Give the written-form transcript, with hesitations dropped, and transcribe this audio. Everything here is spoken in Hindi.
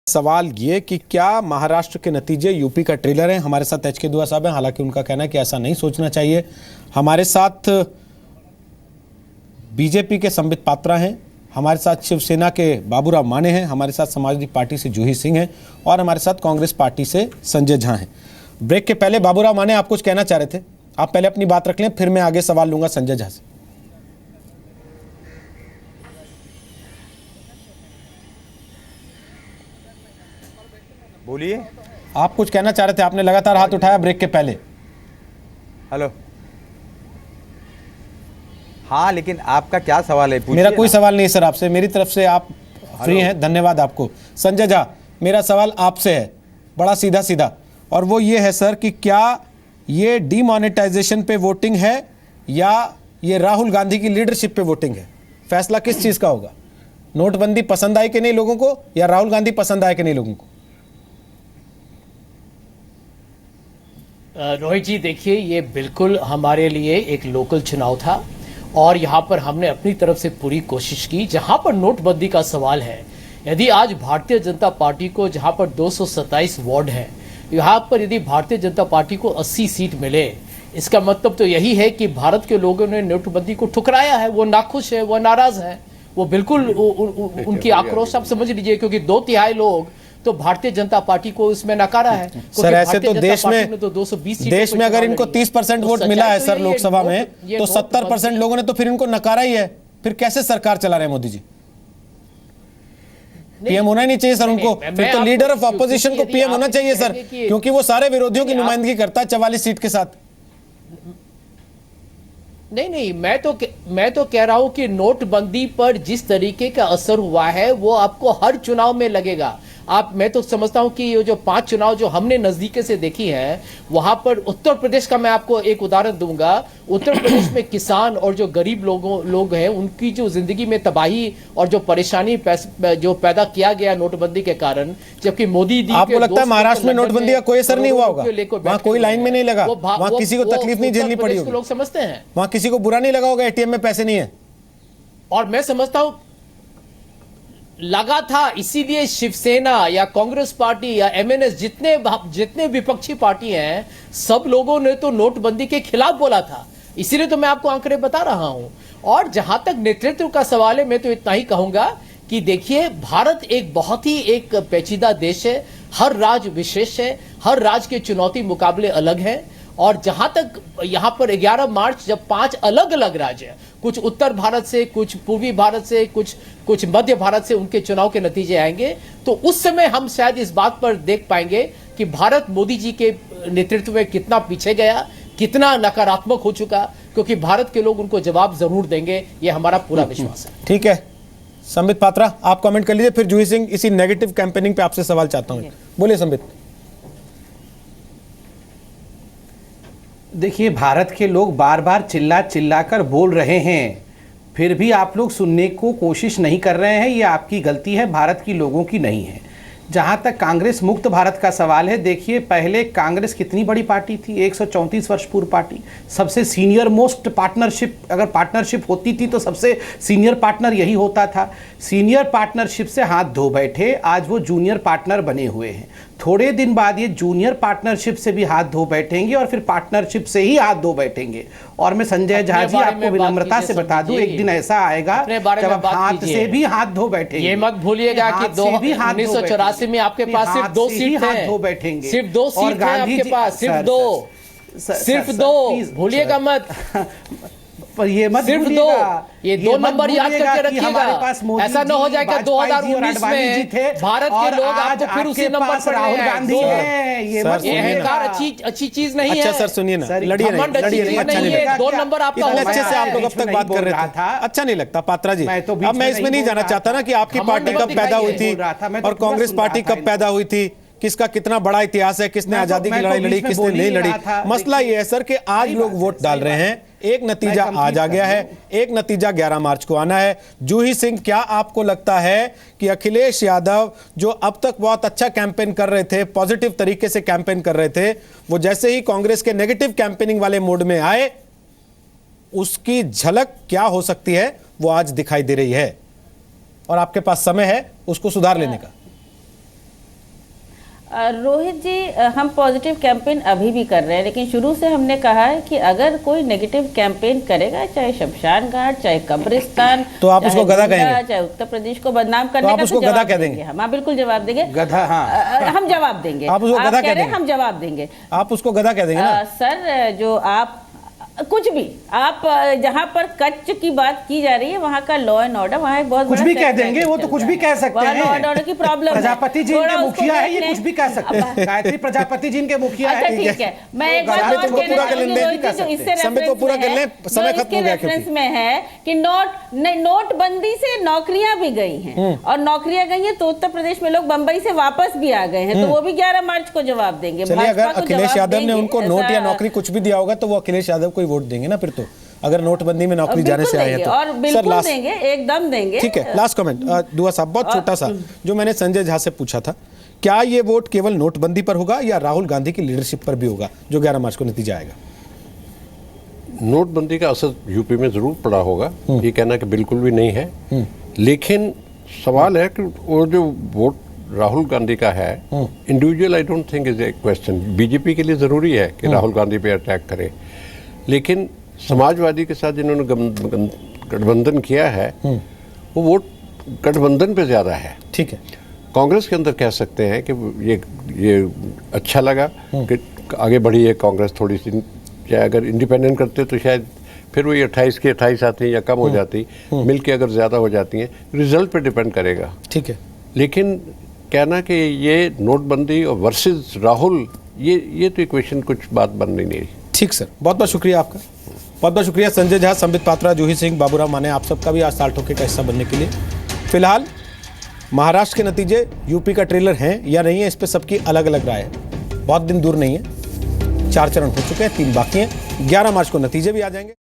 सवाल ये कि क्या महाराष्ट्र के नतीजे यूपी का ट्रेलर है। हमारे साथ एच के दुआ साहब हैं, हालांकि उनका कहना है कि ऐसा नहीं सोचना चाहिए। हमारे साथ बीजेपी के संबित पात्रा हैं, हमारे साथ शिवसेना के बाबूराव माने हैं, हमारे साथ समाजवादी पार्टी से जूही सिंह हैं और हमारे साथ कांग्रेस पार्टी से संजय झा हैं। ब्रेक के पहले बाबूराव माने आप कुछ कहना चाह रहे थे, आप पहले अपनी बात रख लें, फिर मैं आगे सवाल लूंगा संजय झा से। बोलिए, आप कुछ कहना चाह रहे थे, आपने लगातार हाथ उठाया ब्रेक के पहले। हेलो। हाँ, लेकिन आपका क्या सवाल है? मेरा कोई सवाल नहीं है सर आपसे, मेरी तरफ से आप फ्री हैं, धन्यवाद आपको। संजय झा, मेरा सवाल आपसे है, बड़ा सीधा सीधा, और वो ये है सर कि क्या ये डीमोनेटाइजेशन पे वोटिंग है या ये राहुल गांधी की लीडरशिप पे वोटिंग है? फैसला किस चीज़ का होगा? नोटबंदी पसंद आए कि नहीं लोगों को, या राहुल गांधी पसंद आए कि नहीं लोगों को? रोहित जी, देखिए, ये बिल्कुल हमारे लिए एक लोकल चुनाव था और यहाँ पर हमने अपनी तरफ से पूरी कोशिश की। जहाँ पर नोटबंदी का सवाल है, यदि आज भारतीय जनता पार्टी को जहाँ पर 227 वार्ड है, यहाँ पर यदि भारतीय जनता पार्टी को 80 सीट मिले, इसका मतलब तो यही है कि भारत के लोगों ने नोटबंदी को ठुकराया है। वो नाखुश है, वो नाराज है, वो बिल्कुल उनकी आक्रोश आप समझ लीजिए, क्योंकि 2/3 लोग तो भारतीय जनता पार्टी को इसमें नकारा है। सर ऐसे तो देश में अगर इनको 30% वोट मिला है सर लोकसभा में, तो 70% लोगों ने तो फिर इनको नकारा ही है। फिर कैसे सरकार चला रहे हैं मोदी जी? पीएम होना ही नहीं चाहिए सर उनको, फिर तो लीडर ऑफ ऑपोजिशन को पीएम होना चाहिए सर, क्योंकि वो सारे विरोधियों की नुमाइंदगी करता है 44 सीट के साथ। नहीं, मैं तो कह रहा हूं कि नोटबंदी पर जिस तरीके का असर हुआ है वो आपको हर चुनाव में लगेगा। मैं तो समझता हूं कि ये जो 5 चुनाव जो हमने नजदीके से देखी हैं, वहां पर उत्तर प्रदेश का मैं आपको एक उदाहरण दूंगा। उत्तर प्रदेश में किसान और जो गरीब लोग हैं, उनकी जो जिंदगी में तबाही और जो परेशानी जो पैदा किया गया नोटबंदी के कारण, जबकि मोदी जी आपको लगता है महाराष्ट्र में नोटबंदी का कोई असर नहीं हुआ होगा? वहां कोई लाइन में नहीं लगा, वहां किसी को तकलीफ नहीं झेलनी पड़ी होगी, लोग समझते हैं। वहां किसी को बुरा नहीं लगा होगा एटीएम में पैसे नहीं है। और मैं समझता हूं लगा था, इसीलिए शिवसेना या कांग्रेस पार्टी या एमएनएस जितने विपक्षी पार्टी हैं, सब लोगों ने तो नोटबंदी के खिलाफ बोला था। इसीलिए तो मैं आपको आंकड़े बता रहा हूं। और जहां तक नेतृत्व का सवाल है, मैं तो इतना ही कहूंगा कि देखिए, भारत एक बहुत ही एक पेचीदा देश है, हर राज्य विशेष है, हर राज्य के चुनौती मुकाबले अलग है। और जहां तक यहां पर 11 मार्च जब 5 अलग अलग राज्य, कुछ उत्तर भारत से, कुछ पूर्वी भारत से, कुछ मध्य भारत से उनके चुनाव के नतीजे आएंगे, तो उस समय हम शायद इस बात पर देख पाएंगे कि भारत मोदी जी के नेतृत्व में कितना पीछे गया, कितना नकारात्मक हो चुका, क्योंकि भारत के लोग उनको जवाब जरूर देंगे, ये हमारा पूरा विश्वास है। ठीक है, संबित पात्रा आप कमेंट कर लीजिए, फिर जूही सिंह इसी नेगेटिव कैंपेनिंग पे आपसे सवाल चाहता हूं। बोलिए संबित। देखिए, भारत के लोग बार बार चिल्ला कर बोल रहे हैं, फिर भी आप लोग सुनने को कोशिश नहीं कर रहे हैं। ये आपकी गलती है, भारत की लोगों की नहीं है। जहाँ तक कांग्रेस मुक्त भारत का सवाल है, देखिए, पहले कांग्रेस कितनी बड़ी पार्टी थी, 134 वर्ष पूर्व पार्टी, सबसे सीनियर मोस्ट पार्टनरशिप, अगर पार्टनरशिप होती थी तो सबसे सीनियर पार्टनर यही होता था। सीनियर पार्टनरशिप से हाथ धो बैठे, आज वो जूनियर पार्टनर बने हुए हैं। थोड़े दिन बाद ये जूनियर पार्टनरशिप से भी हाथ धो बैठेंगे और फिर पार्टनरशिप से ही हाथ धो बैठेंगे। और मैं संजय झा जी आपको विनम्रता से बता दूं, एक दिन ऐसा आएगा जब आप हाथ से भी हाथ धो बैठेंगे। ये मत भूलिएगा कि 1984 में आपके पास सिर्फ 2 सीट थे, धो बैठेंगे, सिर्फ 2 सीट थे आपके पास, सिर्फ दो, भूलिएगा मत। पर ये मत सिर्फ 2, ये 2 नंबर याद करके रखिएगा। ऐसा न हो जाए कि 2019 में भारत के लोग आपको फिर उसी नंबर पर राहुल गांधी है। ये अहंकार अच्छी चीज नहीं है। अच्छा सर सुनिए ना, लड़िए नहीं, 2 नंबर आपका अच्छे से आप लोग अब तक बात कर रहे थे, अच्छा नहीं लगता पात्रा जी। अब मैं इसमें नहीं जाना चाहता ना कि आपकी पार्टी कब पैदा हुई थी और कांग्रेस पार्टी कब पैदा हुई थी, किसका कितना बड़ा इतिहास है, किसने आजादी की लड़ाई लड़ी, किसने नहीं लड़ी। मसला ये है सर कि आज लोग वोट डाल रहे हैं, एक नतीजा आज आ गया है, एक नतीजा 11 मार्च को आना है। जूही सिंह, क्या आपको लगता है कि अखिलेश यादव जो अब तक बहुत अच्छा कैंपेन कर रहे थे, पॉजिटिव तरीके से कैंपेन कर रहे थे, वो जैसे ही कांग्रेस के नेगेटिव कैंपेनिंग वाले मोड में आए, उसकी झलक क्या हो सकती है वो आज दिखाई दे रही है और आपके पास समय है उसको सुधार लेने का? रोहित जी, हम पॉजिटिव कैंपेन अभी भी कर रहे हैं, लेकिन शुरू से हमने कहा है कि अगर कोई नेगेटिव कैंपेन करेगा, चाहे शमशान घाट, चाहे कब्रिस्तान, तो आप उसको गधा कहेंगे? चाहे उत्तर प्रदेश को बदनाम करने तो आप का, उसको गधा कह देंगे? हम हाँ बिल्कुल जवाब देंगे। गधा, हाँ। हम जवाब देंगे। आप उसको गधा कह देंगे? हम जवाब देंगे। आप उसको गधा कह देंगे ना? सर, जो आप कुछ भी, आप जहाँ पर कच्च की बात की जा रही है, वहाँ का लॉ एंड ऑर्डर, वहाँ एक बहुत कुछ बड़ा भी कह सेक्टर देंगे, वो तो कुछ भी कह सकते हैं। लॉ एंड ऑर्डर की प्रॉब्लम है। प्रजापति जी इनके मुखिया है, ये कुछ भी कह सकते हैं। गायत्री प्रजापति जी इनके मुखिया है। अच्छा ठीक है, मैं एक बात और कहना चाहूंगी, जो इससे रेफरेंस में है कि नोटबंदी से नौकरियां भी गई हैं, और नौकरियां गई हैं तो उत्तर प्रदेश में लोग बंबई से वापस भी आ गए हैं, तो वो भी 11 मार्च को जवाब देंगे। चलिए, अगर अखिलेश यादव ने उनको नोट या नौकरी कुछ भी दिया होगा तो वो अखिलेश यादव को ही वोट देंगे ना फिर तो, अगर नोटबंदी में नौकरी जाने से आए हैं तो। और बिल्कुल देंगे, एकदम देंगे। ठीक है, लास्ट कमेंट दुआ साहब, बहुत छोटा सा, जो मैंने संजय झा से पूछा था, क्या ये वोट केवल नोटबंदी पर होगा या राहुल गांधी की लीडरशिप पर भी होगा, जो 11 मार्च को नतीजा आएगा? नोटबंदी का असर यूपी में जरूर पड़ा होगा, ये कहना कि बिल्कुल भी नहीं है, लेकिन सवाल है कि वो जो वोट राहुल गांधी का है, individual I don't think is a question. BJP के लिए जरूरी है कि राहुल गांधी पे अटैक करे, लेकिन समाजवादी के साथ जिन्होंने गठबंधन किया है, वो वोट गठबंधन पे ज्यादा है। ठीक है, कांग्रेस के अंदर कह सकते हैं कि ये अच्छा लगा कि आगे बढ़ी है कांग्रेस थोड़ी सी, चाहे अगर इंडिपेंडेंट करते तो शायद फिर वही 28 की 28 आती या कम हो जाती, मिल के अगर ज़्यादा हो जाती हैं, रिजल्ट पे डिपेंड करेगा। ठीक है, लेकिन कहना कि ये नोटबंदी और वर्सेस राहुल, ये तो इक्वेशन कुछ बात बन नहीं रही। ठीक सर, बहुत बहुत शुक्रिया आपका, बहुत बहुत शुक्रिया संजय झा, संबित पात्रा, जूही सिंह, बाबूराव माने, आप सबका भी आज साल ठोके का हिस्सा बनने के लिए। फिलहाल महाराष्ट्र के नतीजे यूपी का ट्रेलर हैं या नहीं है, इस पर सबकी अलग अलग राय है। बहुत दिन दूर नहीं है, 4 चरण हो चुके हैं, 3 बाकी हैं, 11 मार्च को नतीजे भी आ जाएंगे।